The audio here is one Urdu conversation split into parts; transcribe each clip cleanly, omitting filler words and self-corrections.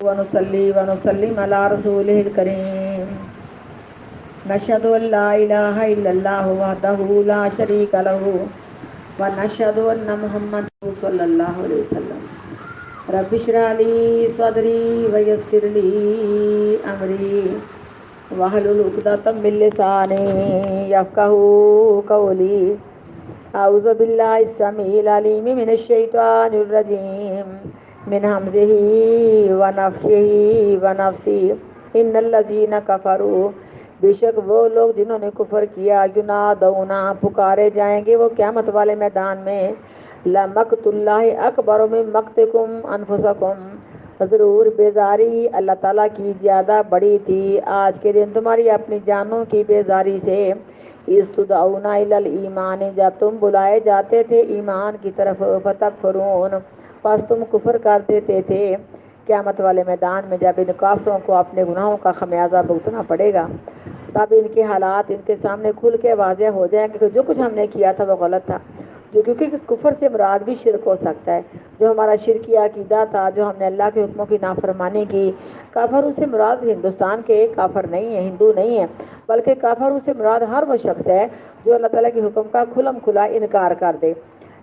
ونصلي ونسلم على رسوله الكريم نشهد أن لا إله إلا الله وحده لا شريك له ونشهد أن محمدا صلى الله عليه وسلم رب اشرح لي صدري ويسر لي أمري واحلل عقدة من لساني يفقهوا قولي أعوذ بالله السميع العليم من الشيطان الرجيم من همزه ونفخه ونفسه ان الذين كفروا بے شک وہ لوگ جنہوں نے کفر کیا ینادونا پکارے جائیں گے وہ قیامت والے میدان میں لمقت اللہ اکبر من مقتکم انفسکم ضرور بیزاری اللہ تعالیٰ کی زیادہ بڑی تھی آج کے دن تمہاری اپنی جانوں کی بیزاری سے استدعون الی الایمان جب تم بلائے جاتے تھے ایمان کی طرف فتکفرون پس تم کفر کر دیتے تھے قیامت والے میدان میں جب ان کافروں کو اپنے گناہوں کا خمیازہ بھگتنا پڑے گا تب ان کے حالات ان کے سامنے کھل کے واضح ہو جائیں کہ جو کچھ ہم نے کیا تھا وہ غلط تھا جو کیونکہ کفر سے مراد بھی شرک ہو سکتا ہے جو ہمارا شرکی عقیدہ تھا جو ہم نے اللہ کے حکموں کی نافرمانی کی کافر سے مراد ہندوستان کے ایک کافر نہیں ہے ہندو نہیں ہے بلکہ کافر سے مراد ہر وہ شخص ہے جو اللہ تعالیٰ کے حکم کا کھلم کھلا انکار کر دے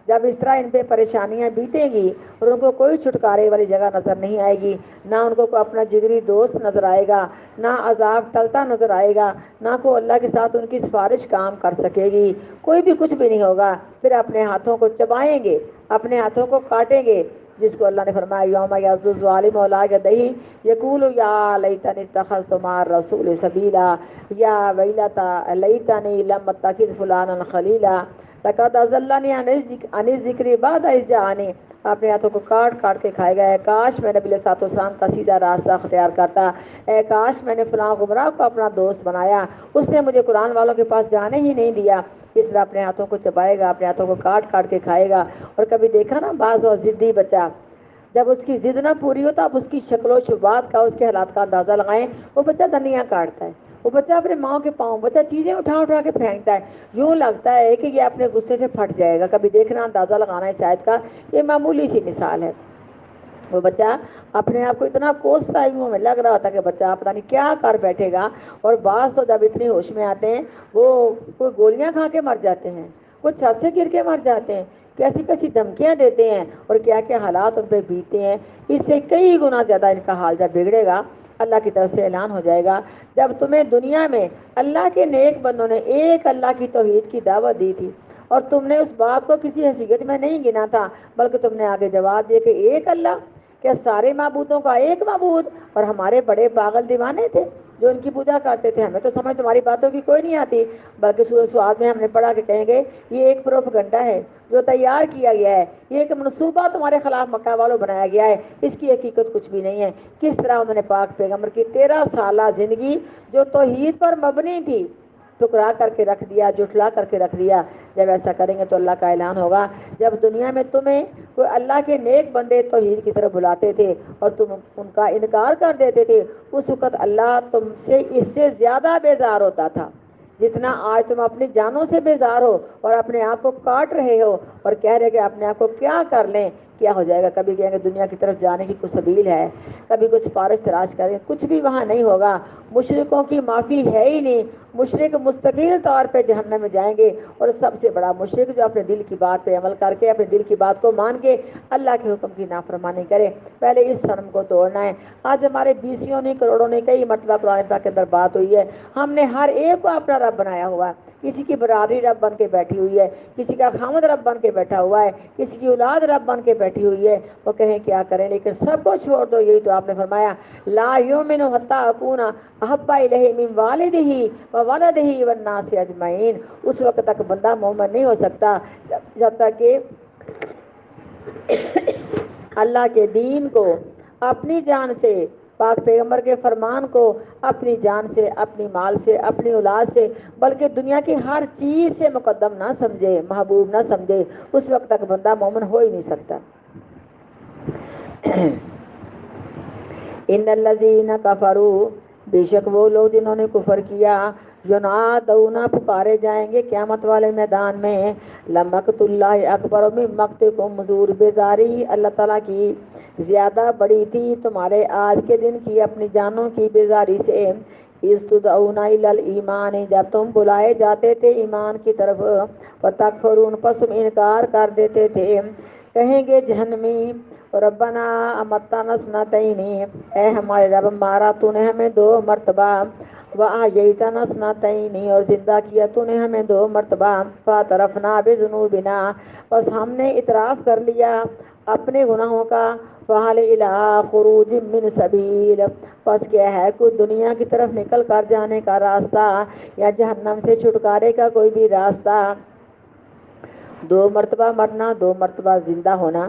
جب اس طرح ان پہ پریشانیاں بیتیں گی اور ان کو کوئی چھٹکارے والی جگہ نظر نہیں آئے گی نہ ان کو اپنا جگری دوست نظر آئے گا نہ عذاب ٹلتا نظر آئے گا نہ کوئی اللہ کے ساتھ ان کی سفارش کام کر سکے گی کوئی بھی کچھ بھی نہیں ہوگا پھر اپنے ہاتھوں کو چبائیں گے اپنے ہاتھوں کو کاٹیں گے جس کو اللہ نے فرمایا یوم یعض الظالم علی یدیہ یقول یا لیتنی اتخذت مع الرسول سبیلا یا ویلتا لیتنی لم اتخذ فلانا خلیلا لقد اضلنی عن الذکر بعد اذ جاءنی اپنے ہاتھوں کو کاٹ کاٹ کے کھائے گا کاش میں نے نبی علیہ الصلوۃ والسلام کا سیدھا راستہ اختیار کرتا اے کاش میں نے فلاں گمراہ کو اپنا دوست بنایا اس نے مجھے قرآن والوں کے پاس جانے ہی نہیں دیا اس طرح اپنے ہاتھوں کو چبائے گا اپنے ہاتھوں کو کاٹ کاٹ کے کھائے گا اور کبھی دیکھا نا بعض اور ضدی بچہ جب اس کی ضد نہ پوری ہو تو آپ اس کی شکل و شبات کا اس کے حالات کا اندازہ لگائیں وہ بچہ دھنیاں کاٹتا ہے وہ بچہ اپنے ماں کے پاؤں بچہ چیزیں اٹھا اٹھا کے پھینکتا ہے یوں لگتا ہے کہ یہ اپنے غصے سے پھٹ جائے گا کبھی دیکھنا اندازہ لگانا ہے شاید کا یہ معمولی سی مثال ہے وہ بچہ اپنے آپ کو اتنا کوستا ہی میں لگ رہا تھا کہ بچہ پتہ نہیں کیا کر بیٹھے گا اور بعض تو جب اتنی ہوش میں آتے ہیں وہ کوئی گولیاں کھا کے مر جاتے ہیں کچھ چھت سے گر کے مر جاتے ہیں کیسی کیسی دھمکیاں دیتے ہیں اور کیا کیا حالات ان پہ بیتتے ہیں اس سے کئی گنا زیادہ ان کا حال جب بگڑے گا اللہ کی طرف سے اعلان ہو جائے گا جب تمہیں دنیا میں اللہ کے نیک بندوں نے ایک اللہ کی توحید کی دعوت دی تھی اور تم نے اس بات کو کسی حیثیت میں نہیں گنا تھا بلکہ تم نے آگے جواب دیا کہ ایک اللہ کیا سارے معبودوں کا ایک معبود اور ہمارے بڑے پاگل دیوانے تھے جو ان کی پوجا کرتے تھے ہمیں تو سمجھ تمہاری باتوں کی کوئی نہیں آتی بلکہ سورۃ سعاد میں ہم نے پڑھا کہ کہیں گے یہ ایک پروپیگنڈا ہے جو تیار کیا گیا ہے یہ ایک منصوبہ تمہارے خلاف مکہ والوں بنایا گیا ہے اس کی حقیقت کچھ بھی نہیں ہے کس طرح انہوں نے پاک پیغمبر کی 13 سالہ زندگی جو توحید پر مبنی تھی ٹکرا کر کے رکھ دیا جھٹلا کر کے رکھ دیا جب ایسا کریں گے تو اللہ کا اعلان ہوگا جب دنیا میں تمہیں کوئی اللہ کے نیک بندے توحید کی طرف بلاتے تھے اور تم ان کا انکار کر دیتے تھے اس وقت اللہ تم سے اس سے زیادہ بیزار ہوتا تھا جتنا آج تم اپنی جانوں سے بیزار ہو اور اپنے آپ کو کاٹ رہے ہو اور کہہ رہے کہ اپنے آپ کو کیا کر لیں کیا ہو جائے گا کبھی کہیں گے دنیا کی طرف جانے کی کوئی سبیل ہے کبھی کوئی سفارش تلاش کریں کچھ بھی وہاں نہیں ہوگا مشرکوں کی معافی ہے ہی نہیں مشرک مستقل طور پہ جہنم میں جائیں گے اور سب سے بڑا مشرک جو اپنے دل کی بات پہ عمل کر کے اپنے دل کی بات کو مان کے اللہ کے حکم کی نافرمانی کرے پہلے اس شرم کو توڑنا ہے آج ہمارے بیسیوں نے کروڑوں نے کئی مرتبہ قرآن پاک کے اندر بات ہوئی ہے ہم نے ہر ایک کو اپنا رب بنایا ہوا ہے کسی کی برادری رب بن کے بیٹھی ہوئی ہے کسی کا خامد رب بن کے بیٹھا ہوا ہے کسی کی اولاد رب بن کے بیٹھی ہوئی ہے وہ کہیں کیا کریں لیکن سب کو چھوڑ دو یہی تو آپ نے فرمایا لا یؤمن حتی اکون احب الیہ من والدہ وولدہ والناس اجمعین اس وقت تک بندہ مومن نہیں ہو سکتا جب تک کہ اللہ کے دین کو اپنی جان سے پاک پیغمبر کے فرمان کو اپنی جان سے اپنی مال سے اپنی اولاد سے بلکہ دنیا کی ہر چیز سے مقدم نہ سمجھے محبوب نہ سمجھے اس وقت تک بندہ مومن ہو ہی نہیں سکتا ان الذین کفروا بے شک وہ لوگ جنہوں نے کفر کیا ینادون پکارے جائیں گے قیامت والے میدان میں لمقت اللہ اکبر من مقتکم حضور بیزاری اللہ تعالیٰ کی زیادہ بڑی تھی تمہارے آج کے دن کی اپنی جانوں کی بیزاری سے۔ استدعون الی الایمان، جب تم بلائے جاتے تھے ایمان کی طرف، فتکفرون، پس تم انکار کر دیتے تھے۔ کہیں گے جہنمی ربنا امتنا سنتین، اے ہمارے رب مارا تو نے ہمیں 2 مرتبہ، وأحییتنا سنتین، اور زندہ کیا تو نے ہمیں 2 مرتبہ، فاعترفنا بذنوبنا، بس ہم نے اعتراف کر لیا اپنے گناہوں کا، فہل الی خروج من سبیل، پس کیا ہے کوئی دنیا کی طرف نکل کر جانے کا راستہ، یا جہنم سے چھٹکارے کا کوئی بھی راستہ۔ 2 مرتبہ مرنا، 2 مرتبہ زندہ ہونا،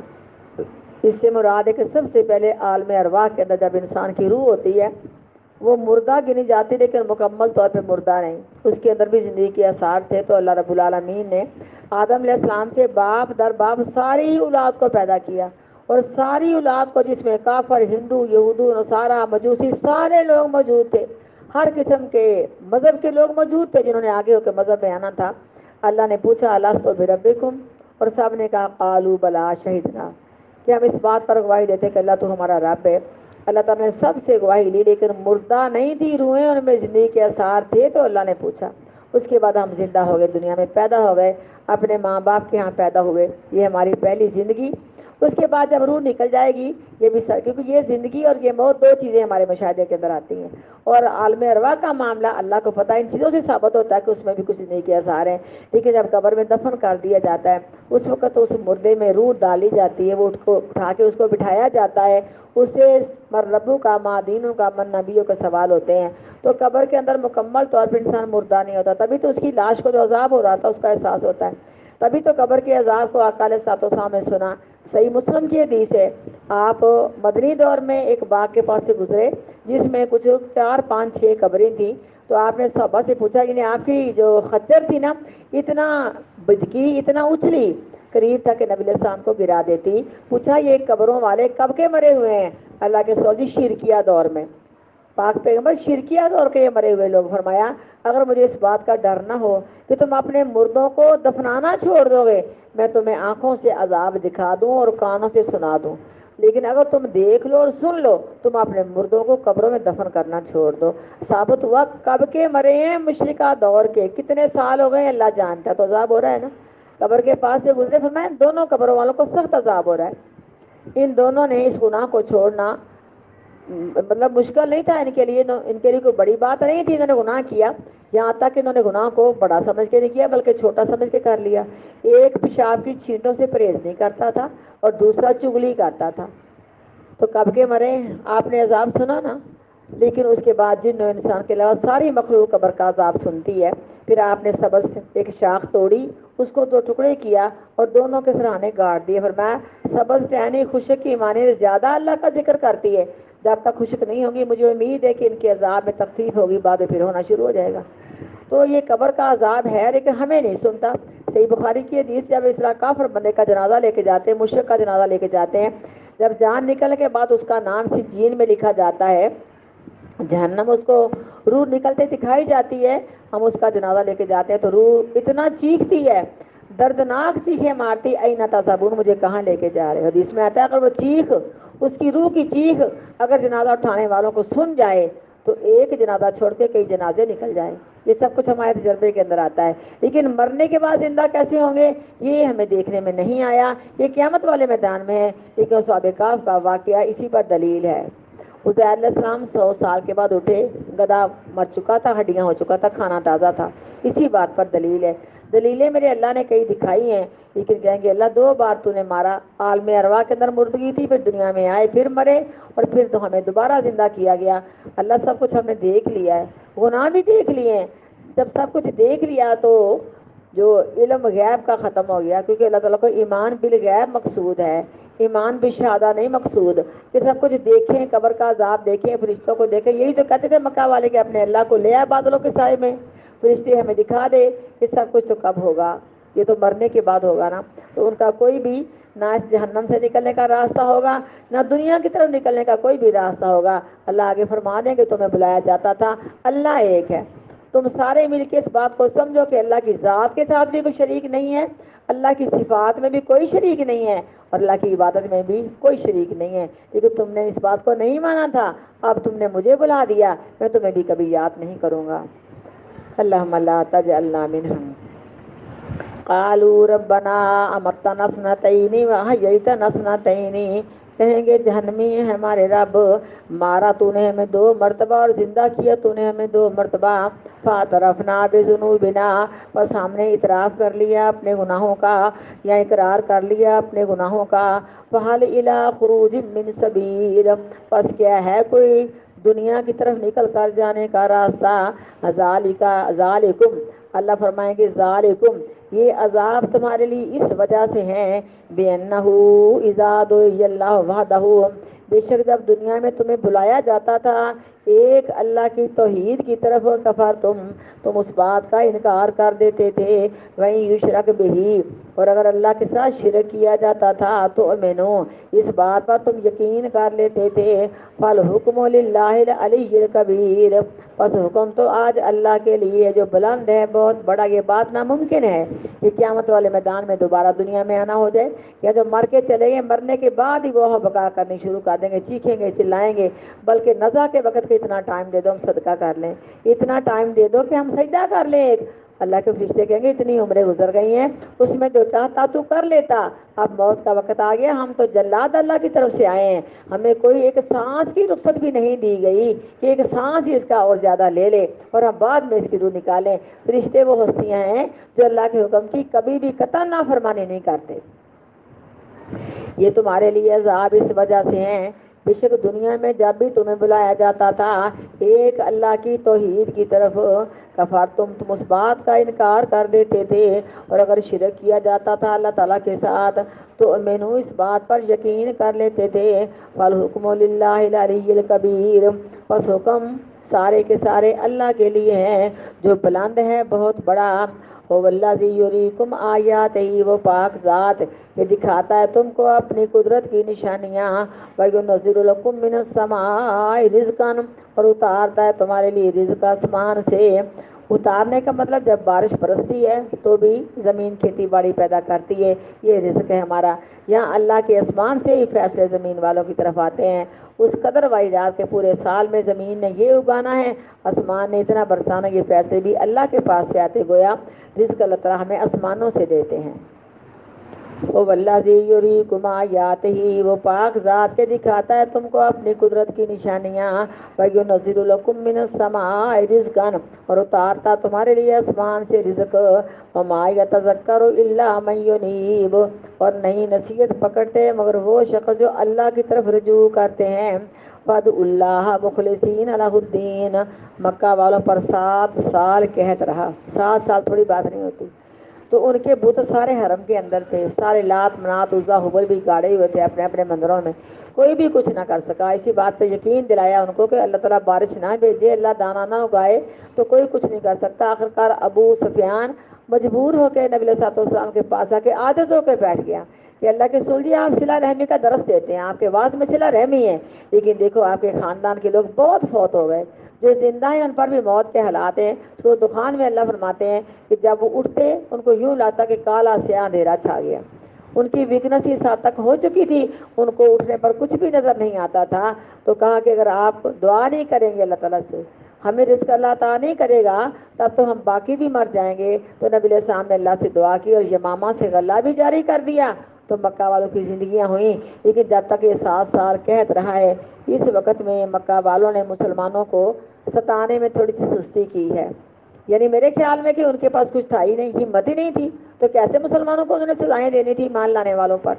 اس سے مراد ہے کہ سب سے پہلے عالم ارواح کے اندر جب انسان کی روح ہوتی ہے وہ مردہ گنی جاتی لیکن مکمل طور پہ مردہ نہیں، اس کے اندر بھی زندگی کے آثار تھے۔ تو اللہ رب العالمین نے آدم علیہ السلام سے باپ در باپ ساری اولاد کو پیدا کیا، اور ساری اولاد کو جس میں کافر، ہندو، یہودو، نصارہ، مجوسی، سارے لوگ موجود تھے، ہر قسم کے مذہب کے لوگ موجود تھے جنہوں نے آگے ہو کے مذہب میں آنا تھا۔ اللہ نے پوچھا الستو بربکم، اور سب نے کہا قالوا بلا شہدنا، کہ ہم اس بات پر گواہی دیتے کہ اللہ تو ہمارا رب ہے۔ اللہ تعالیٰ نے سب سے گواہی لی لیکن مردہ نہیں تھی روحیں، ان میں زندگی کے آثار تھے۔ تو اللہ نے پوچھا، اس کے بعد ہم زندہ ہو گئے، دنیا میں پیدا ہو گئے، اپنے ماں باپ کے ہاں پیدا ہوئے، یہ ہماری پہلی زندگی۔ اس کے بعد جب روح نکل جائے گی، یہ بھی کیونکہ یہ زندگی اور یہ موت 2 چیزیں ہمارے مشاہدے کے اندر آتی ہیں، اور عالم ارواح کا معاملہ اللہ کو پتہ ہے، ان چیزوں سے ثابت ہوتا ہے کہ اس میں بھی کچھ زندگی کے آثار ہیں۔ لیکن جب قبر میں دفن کر دیا جاتا ہے اس وقت اس مردے میں روح ڈالی جاتی ہے، وہ اٹھا کے اس کو بٹھایا جاتا ہے، اس سے من ربو کا، ماں دینوں کا، من نبیوں کا سوال ہوتے ہیں۔ تو قبر کے اندر مکمل طور پر انسان مردہ نہیں ہوتا، تبھی تو اس کی لاش کو جو عذاب ہو رہا تھا اس کا احساس ہوتا ہے، تبھی تو قبر کے عذاب کو آقا علیہ الصلوۃ والسلام نے سنا۔ صحیح مسلم کی حدیث ہے، آپ مدنی دور میں ایک باغ کے پاس سے گزرے جس میں کچھ 4 5 6 قبریں تھیں، تو آپ نے صحابہ سے پوچھا کہ آپ کی جو خچر تھی نا اتنا بدکی، اتنا اچھلی، قریب تھا کہ نبی علیہ السلام کو گرا دیتی۔ پوچھا یہ قبروں والے کب کے مرے ہوئے ہیں؟ اللہ کے سوجی شرکیہ دور میں، پاک پیغمبر شرکیہ دور کے مرے ہوئے لوگ۔ فرمایا اگر مجھے اس بات کا ڈر نہ ہو کہ تم اپنے مردوں کو دفنانا چھوڑ دو گے، میں تمہیں آنکھوں سے عذاب دکھا دوں اور کانوں سے سنا دوں، لیکن اگر تم دیکھ لو اور سن لو تم اپنے مردوں کو قبروں میں دفن کرنا چھوڑ دو۔ ثابت ہوا کب کے مرے ہیں؟ مشرکہ دور کے، کتنے سال ہو گئے اللہ جانتا ہے۔ تو عذاب ہو رہا ہے نا، قبر کے پاس سے گزرے، فرمایا ان دونوں قبروں والوں کو سخت عذاب ہو رہا ہے۔ ان دونوں نے اس گناہ کو چھوڑنا مطلب مشکل نہیں تھا ان کے لیے کوئی بڑی بات نہیں تھی، انہوں نے گناہ کیا، یہاں تک کہ انہوں نے گناہ کو بڑا سمجھ کے نہیں کیا بلکہ چھوٹا سمجھ کے کر لیا۔ ایک پیشاب کی چھینٹوں سے پرہیز نہیں کرتا تھا اور دوسرا چغلی کرتا تھا۔ تو کب کے مرے؟ آپ نے عذاب سنا نا، لیکن اس کے بعد جن و انسان کے علاوہ ساری مخلوق قبر کا عذاب سنتی ہے۔ پھر آپ نے سبز سے ایک شاخ توڑی، اس کو 2 ٹکڑے کیا اور دونوں کے سرہانے گاڑ دیے۔ فرمایا سبز ٹہنی خشک کی معنی زیادہ اللہ کا ذکر کرتی ہے، جب تک خشک نہیں ہوگی مجھے امید ہے کہ ان کے عذاب میں تخفیف ہوگی، بعد میں پھر ہونا شروع ہو جائے گا۔ تو یہ قبر کا عذاب ہے لیکن ہمیں نہیں سنتا۔ صحیح بخاری کی حدیث، جب اس طرح کافر بندے کا جنازہ لے کے جاتے ہیں، مشرک کا جنازہ لے کے جاتے ہیں، جب جان نکلنے کے بعد اس کا نام سجین میں لکھا جاتا ہے، جہنم اس کو روح نکلتے دکھائی جاتی ہے، ہم اس کا جنازہ لے کے جاتے ہیں تو روح اتنا چیختی ہے، دردناک چیخیں مارتی، این تذهبون، مجھے کہاں لے کے جا رہے ہو۔ حدیث میں آتا ہے اگر وہ چیخ، اس کی روح کی چیخ اگر جنازہ اٹھانے والوں کو سن جائے تو ایک جنازہ چھوڑ کے کئی جنازے نکل جائیں۔ یہ سب کچھ ہمارے تجربے کے اندر آتا ہے، لیکن مرنے کے بعد زندہ کیسے ہوں گے یہ ہمیں دیکھنے میں نہیں آیا، یہ قیامت والے میدان میں ہے، لیکن اصحاب کہف کا واقعہ اسی پر دلیل ہے۔ عزیر علیہ السلام 100 سال کے بعد اٹھے، گدھا مر چکا تھا، ہڈیاں ہو چکا تھا، کھانا تازہ تھا، اسی بات پر دلیل ہے۔ دلیلیں میرے اللہ نے کئی دکھائی ہیں، لیکن کہیں گے اللہ 2 بار تو نے مارا، عالم ارواح کے اندر مردگی تھی، پھر دنیا میں آئے، پھر مرے، اور پھر تو ہمیں دوبارہ زندہ کیا گیا۔ اللہ سب کچھ ہم نے دیکھ لیا ہے، گناہ بھی دیکھ لیے ہیں۔ جب سب کچھ دیکھ لیا تو جو علم غیب کا ختم ہو گیا، کیونکہ اللہ تعالیٰ کو ایمان بالغیب مقصود ہے، ایمان بالشہادہ نہیں مقصود کہ سب کچھ دیکھیں، قبر کا عذاب دیکھیں، فرشتوں کو دیکھیں۔ یہی تو کہتے تھے مکہ والے کہ اپنے اللہ کو لے آئے بادلوں کے سائے میں، فرشتے ہمیں دکھا دے، یہ سب کچھ تو کب ہوگا؟ یہ تو مرنے کے بعد ہوگا نا۔ تو ان کا کوئی بھی نہ اس جہنم سے نکلنے کا راستہ ہوگا، نہ دنیا کی طرف نکلنے کا کوئی بھی راستہ ہوگا۔ اللہ آگے فرما دیں کہ تمہیں بلایا جاتا تھا، اللہ ایک ہے، تم سارے مل کے اس بات کو سمجھو کہ اللہ کی ذات کے ساتھ بھی کوئی شریک نہیں ہے، اللہ کی صفات میں بھی کوئی شریک نہیں ہے، اور اللہ کی عبادت میں بھی کوئی شریک نہیں ہے، کیونکہ تم نے اس بات کو نہیں مانا تھا، اب تم نے مجھے بلا دیا، میں تمہیں بھی کبھی یاد نہیں کروں گا۔ اللہم لا تجعلنا منہم۔ قالوا ربنا امتنا اثنتین واحییتنا اثنتین، کہیں گے جہنمی ہے ہمارے رب، مارا تو نے ہمیں 2 مرتبہ اور زندہ کیا تو نے ہمیں 2 مرتبہ، فاعترفنا بذنوبنا، بس ہم نے اعتراف کر لیا اپنے گناہوں کا یا اقرار کر لیا اپنے گناہوں کا، فہل الی خروج من سبیل، پس کیا ہے کوئی دنیا کی طرف نکل کر جانے کا راستہ، ذالکم، اللہ فرمائیں گے ذالکم، یہ عذاب تمہارے لیے اس وجہ سے ہے، بِأَنَّهُ إِذَا دُعِيَ اللَّهُ وَحْدَهُ، بے شک جب دنیا میں تمہیں بلایا جاتا تھا ایک اللہ کی توحید کی طرف، کفر تم اس بات کا انکار کر دیتے تھے، وَإِن يُشْرَكْ بِهِ، اور اگر اللہ کے ساتھ شرک کیا جاتا تھا تو امنو، اس بات پر تم یقین کر لیتے تھے، فالحکم للہ العلی الکبیر، پس حکم تو آج اللہ کے لیے جو بلند ہے بہت بڑا۔ یہ بات ناممکن ہے کہ قیامت والے میدان میں دوبارہ دنیا میں آنا ہو جائے، یا جو مر کے چلے گئے مرنے کے بعد ہی وہ بقا کرنی شروع کر دیں گے، چیخیں گے چلائیں گے، بلکہ نزا کے وقت کے اتنا ٹائم دے دو ہم صدقہ کر لیں، اتنا ٹائم دے دو کہ ہم سجدہ کر لیں ایک، اللہ کے فرشتے کہیں گے اتنی عمریں گزر گئی ہیں اس میں جو چاہتا تو کر لیتا، اب موت کا وقت آ گیا، ہم تو جلاد اللہ کی طرف سے آئے ہیں، ہمیں کوئی ایک سانس کی رخصت بھی نہیں دی گئی کہ ایک سانس ہی اس کا اور زیادہ لے لے اور ہم بعد میں اس کی روح نکالیں۔ فرشتے وہ ہستیاں ہیں جو اللہ کے حکم کی کبھی بھی قطعا نافرمانی نہیں کرتے۔ یہ تمہارے لیے عذاب اس وجہ سے ہیں، بے شک دنیا میں جب بھی تمہیں بلایا جاتا تھا ایک اللہ کی توحید کی طرف، کفر تم اس بات کا انکار کر دیتے تھے، اور اگر شرک کیا جاتا تھا اللہ تعالیٰ کے ساتھ تو مینو اس بات پر یقین کر لیتے تھے، فالحکم للہ العلی الکبیر، پس حکم سارے کے سارے اللہ کے لیے ہے جو بلند ہے بہت بڑا، هو الذی یریکم آیاتہ، وہ پاک ذات یہ دکھاتا ہے تم کو اپنی قدرت کی نشانیاں، وَيُنَزِّلُ لَكُم مِّنَ السَّمَاءِ رِزْقًا، اور اتارتا ہے تمہارے لیے رزق آسمان سے۔ اتارنے کا مطلب جب بارش برستی ہے تو بھی زمین کھیتی باڑی پیدا کرتی ہے، یہ رزق ہے ہمارا، یہاں اللہ کے آسمان سے ہی فیصلے زمین والوں کی طرف آتے ہیں، اس قدر واحدات کے پورے سال میں زمین نے یہ اگانا ہے، آسمان نے اتنا برسانا، یہ فیصلے بھی اللہ کے پاس سے آتے، گویا رزق اللہ تعالیٰ ہمیں آسمانوں سے دیتے ہیں۔ وہ الذی یریکم آیاتہ، وہ پاک ذات کے دکھاتا ہے تم کو اپنی قدرت کی نشانیاں، وَیُنَزِّلُ لَکُم مِّنَ السَّمَاءِ رِزْقًا، اور اتارتا تمہارے لیے آسمان سے رزق، وَمَا يَتَذَكَّرُ إِلَّا مَن يُنِیبُ، اور نہیں نصیحت پکڑتے مگر وہ شخص جو اللہ کی طرف رجوع کرتے ہیں، فَادْعُوا اللَّهَ مُخْلِصِينَ لَهُ الدِّينَ، مکہ والوں پر 7 سال قحط رہا، 7 سال تھوڑی بات نہیں ہوتی، تو ان کے بت سارے حرم کے اندر تھے، سارے لات منات عزا حبل بھی گاڑے ہوئے تھے اپنے اپنے مندروں میں، کوئی بھی کچھ نہ کر سکا، اسی بات پہ یقین دلایا ان کو کہ اللہ تعالیٰ بارش نہ بھیجے، اللہ دانا نہ اگائے تو کوئی کچھ نہیں کر سکتا۔ آخرکار ابو سفیان مجبور ہو کے نبی علیہ السلام کے پاس آ کے عاجز ہو کے بیٹھ گیا کہ اللہ کے رسول جی آپ صلہ رحمی کا درس دیتے ہیں، آپ کے واز میں صلہ رحمی ہے، لیکن دیکھو آپ کے خاندان کے لوگ بہت فوت ہو گئے، جو زندہ ہیں ان پر بھی موت کے حالات ہیں۔ سورۃ دخان میں اللہ فرماتے ہیں کہ جب وہ اٹھتے ان کو یوں لگتا کہ کالا سیاہ اندھیرا چھا گیا، ان کی ویکنس اس حد تک ہو چکی تھی ان کو اٹھنے پر کچھ بھی نظر نہیں آتا تھا، تو کہا کہ اگر آپ دعا نہیں کریں گے اللہ تعالیٰ سے، ہمیں رزق اللہ تعالیٰ نہیں کرے گا تب تو ہم باقی بھی مر جائیں گے۔ تو نبی علیہ السلام نے اللہ سے دعا کی اور یمامہ سے غلہ بھی جاری کر دیا، تو مکہ والوں کی زندگیاں ہوئیں، لیکن جب تک یہ 7 سال قحط رہا ہے، اس وقت میں مکہ والوں نے مسلمانوں کو ستانے میں تھوڑی سی سستی کی ہے، یعنی میرے خیال میں کہ ان کے پاس کچھ تھا ہی نہیں، ہمت ہی نہیں تھی، تو کیسے مسلمانوں کو انہوں نے سزائیں دینی تھی مان لانے والوں پر۔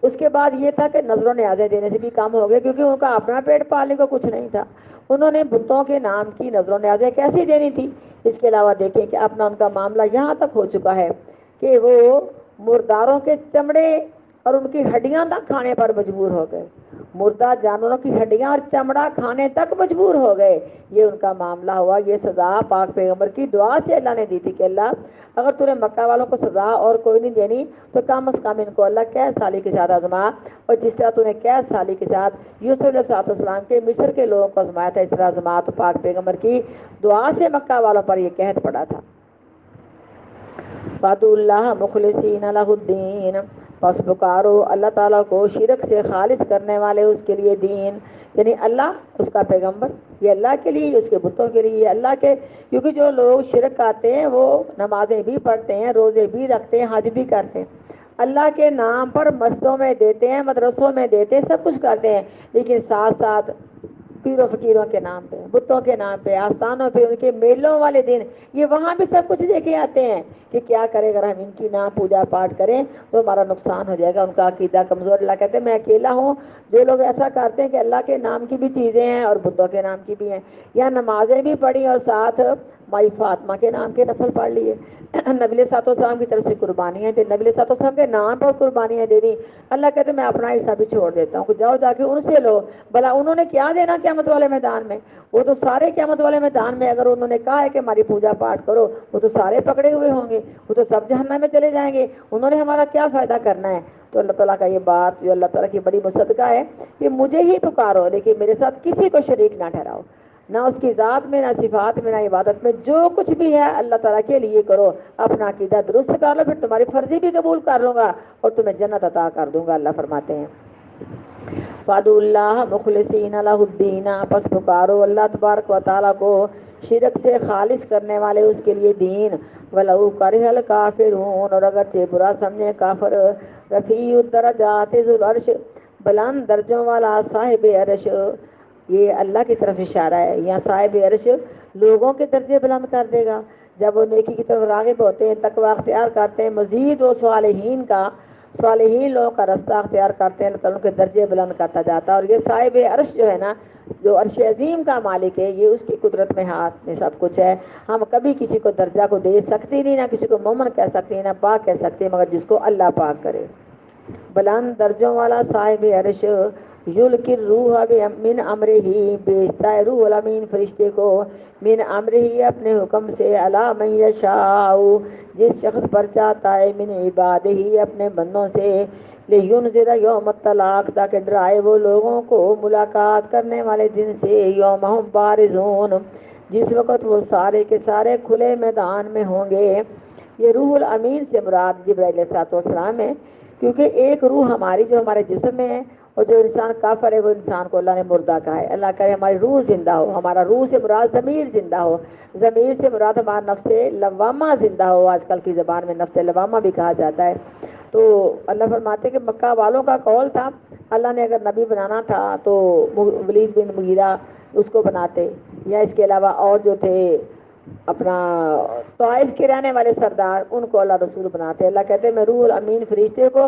اس کے بعد یہ تھا کہ نظر و نیازیں دینے سے بھی کام ہو گئے، کیونکہ ان کا اپنا پیٹ پالنے کو کچھ نہیں تھا، انہوں نے بتوں کے نام کی نظر و نیازیں کیسی دینی تھی۔ اس کے علاوہ دیکھیں کہ اپنا ان کا معاملہ یہاں تک ہو چکا ہے کہ وہ مرداروں کے چمڑے اور ان کی ہڈیاں تک کھانے پر مجبور ہو گئے، مردہ جانوروں کی ہڈیاں اور چمڑا کھانے تک مجبور ہو گئے، یہ ان کا معاملہ ہوا۔ یہ سزا پاک پیغمبر کی دعا سے اللہ نے دی تھی کہ اللہ اگر تو نے مکہ والوں کو سزا اور کوئی نہیں دینی تو کم از کم ان کو اللہ قید سالی کے ساتھ آزما، اور جس طرح تو نے قید سالی کے ساتھ یوسف علیہ السلام کے مصر کے لوگوں کو آزمایا تھا، اس طرح آزما۔ تو پاک پیغمبر کی دعا سے مکہ والوں پر یہ قحط پڑا تھا۔ فَادْعُوا اللَّهَ مُخْلِصِينَ لَهُ الدِّينَ، پس پکارو اللہ تعالیٰ کو شرک سے خالص کرنے والے اس کے لیے دین، یعنی اللہ، اس کا پیغمبر، یہ اللہ کے لیے، اس کے بتوں کے لیے، یہ اللہ کے، کیونکہ جو لوگ شرک آتے ہیں وہ نمازیں بھی پڑھتے ہیں، روزے بھی رکھتے ہیں، حج بھی کرتے ہیں، اللہ کے نام پر مسجدوں میں دیتے ہیں، مدرسوں میں دیتے ہیں، سب کچھ کرتے ہیں، لیکن ساتھ ساتھ پیر و فقیروں کے نام پہ، بتوں کے نام پہ، آستانوں پہ، ان کے میلوں والے دن یہ وہاں بھی سب کچھ لے کے آتے ہیں کہ کیا کرے اگر ہم ان کی نام پوجا پاٹ کریں تو ہمارا نقصان ہو جائے گا، ان کا عقیدہ کمزور۔ اللہ کہتے ہیں میں اکیلا ہوں، جو لوگ ایسا کرتے ہیں کہ اللہ کے نام کی بھی چیزیں ہیں اور بتوں کے نام کی بھی ہیں، یا نمازیں بھی پڑھی اور ساتھ مائی فاطمہ کے نام کے نفل پڑھ لیے، نبی علیہ الصلوۃ والسلام کی طرف سے قربانیاں دے، نبی علیہ الصلوۃ والسلام کے نام پر قربانیاں دے دی۔ اللہ کہتے ہیں میں اپنا حصہ بھی چھوڑ دیتا ہوں کہ جاؤ جا کے ان سے لو، بھلا انہوں نے کیا دینا قیامت والے میدان میں؟ وہ تو سارے قیامت والے میدان میں اگر انہوں نے کہا ہے کہ ہماری پوجا پاٹ کرو، وہ تو سارے پکڑے ہوئے ہوں گے، وہ تو سب جہنم میں چلے جائیں گے، انہوں نے ہمارا کیا فائدہ کرنا ہے؟ تو اللہ تعالیٰ کا یہ بات جو اللہ تعالیٰ کی بڑی مصدقہ ہے کہ مجھے ہی پکارو لیکن میرے ساتھ کسی کو شریک نہ ٹھہراؤ، نہ اس کی ذات میں، نہ صفات میں، نہ عبادت میں، جو کچھ بھی ہے اللہ تعالیٰ کے لیے کرو، اپنا عقیدہ درست کر لو، پھر تمہاری فرضی بھی قبول کر لوں گا اور تمہیں جنت عطا کر دوں گا۔ اللہ فرماتے ہیں فادو اللہ مخلصین لہ الدین، پس پکارو اللہ تبارک و تعالیٰ کو شرک سے خالص کرنے والے اس کے لیے دین، وَلَوْ كَرِهَ الْكَافِرُونَ، اور اگرچہ برا سمجھے کافر، رفیع الدرجات ذو العرش، بلند درجوں والا صاحب عرش، یہ اللہ کی طرف اشارہ ہے، یا صاحب عرش لوگوں کے درجے بلند کر دے گا جب وہ نیکی کی طرف راغب ہوتے ہیں، تقوی اختیار کرتے ہیں، مزید وہ صالحین لوگوں کا رستہ اختیار کرتے ہیں، اللہ تعالیٰ ان کے درجے بلند کرتا جاتا ہے۔ اور یہ صاحب عرش جو ہے نا، جو عرش عظیم کا مالک ہے، یہ اس کی قدرت میں، ہاتھ میں سب کچھ ہے، ہم کبھی کسی کو درجہ کو دے سکتے نہیں، نہ کسی کو مومن کہہ سکتے، نہ پاک کہہ سکتے، مگر جس کو اللہ پاک کرے۔ بلند درجوں والا صاحب عرش، یلقی الروح من امرہ، بھیجتا ہے روح الامین فرشتے کو، من امرہ اپنے حکم سے، علی من یشاء جس شخص پر چاہتا ہے، من عبادہ اپنے بندوں سے، لینذر یوم الطلاق تاکہ ڈرائے وہ لوگوں کو ملاقات کرنے والے دن سے، یوم ہم بارزون جس وقت وہ سارے کے سارے کھلے میدان میں ہوں گے۔ یہ روح الامین سے مراد جبرائیل علیہ السلام ہے، کیونکہ ایک روح ہماری جو ہمارے جسم میں ہے، اور جو انسان کافر ہے وہ انسان کو اللہ نے مردہ کہا ہے۔ اللہ کرے ہماری روح زندہ ہو، ہمارا روح سے مراد ضمیر زندہ ہو، ضمیر سے مراد ہمارا نفس لوامہ زندہ ہو، آج کل کی زبان میں نفس لوامہ بھی کہا جاتا ہے۔ تو اللہ فرماتے ہیں کہ مکہ والوں کا قول تھا اللہ نے اگر نبی بنانا تھا تو ولید بن مغیرہ اس کو بناتے، یا اس کے علاوہ اور جو تھے اپنا طائف کے رہنے والے سردار، ان کو اللہ رسول بناتے۔ اللہ کہتے ہیں میں روح الامین فرشتے کو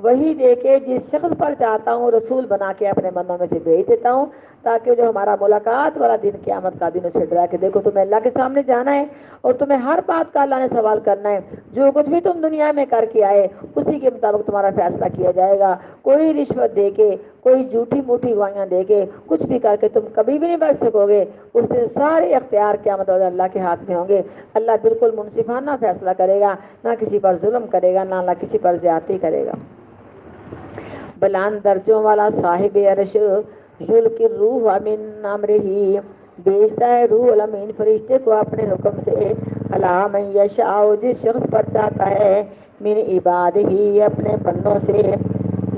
وہی دے کے جس شخص پر چاہتا ہوں رسول بنا کے اپنے بندوں میں سے بھیج دیتا ہوں، تاکہ جو ہمارا ملاقات والا دن قیامت کا دن اسے ڈرا کے دیکھو تمہیں اللہ کے سامنے جانا ہے اور تمہیں ہر بات کا اللہ نے سوال کرنا ہے، جو کچھ بھی تم دنیا میں کر کے آئے اسی کے مطابق تمہارا فیصلہ کیا جائے گا۔ کوئی رشوت دے کے، کوئی جھوٹی موٹی گواہیاں دے کے، کچھ بھی کر کے تم کبھی بھی نہیں بچ سکو گے، اس سے سارے اختیار قیامت والے اللہ کے ہاتھ میں ہوں گے۔ اللہ بالکل منصفانہ فیصلہ کرے گا، نہ کسی پر ظلم کرے گا، نہ اللہ کسی پر زیادتی کرے گا۔ بلند درجوں والا صاحب عرش، یلقی الروح من امرہ بھیجتا ہے روح الامین فرشتے کو اپنے حکم سے، علی من یشاء جس شخص پر چاہتا ہے، من عبادہ اپنے بندوں سے،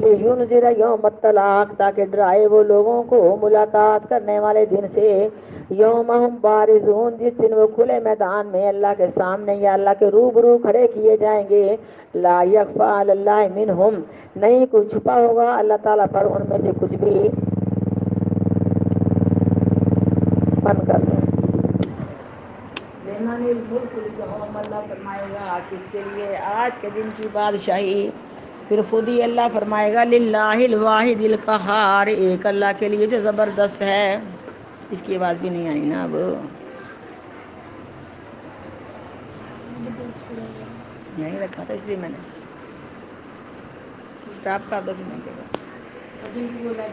لینذر یوم الطلاق تاکہ ڈرائے وہ لوگوں کو ملاقات کرنے والے دن سے، یوم ہم بارزون جس دن وہ کھلے میدان میں اللہ کے سامنے یا اللہ کے روبرو کھڑے کیے جائیں گے، لا یخفی علی اللہ منہم نہیں کچھ چھپا ہوگا اللہ تعالیٰ پر ان میں سے کچھ بھی۔ بند کر دیں۔ لمن الملک اليوم، اللہ فرمائے گا کس کے لیے آج کے دن کی بادشاہی؟ پھر خود ہی اللہ فرمائے گا للہ الواحد القہار، ایک اللہ کے لیے جو زبردست ہے۔ اس کی آواز بھی نہیں آئی نا اب؟ یہیں رکھا تھا اس لیے میں نے اسٹاپ کر دو کہ میں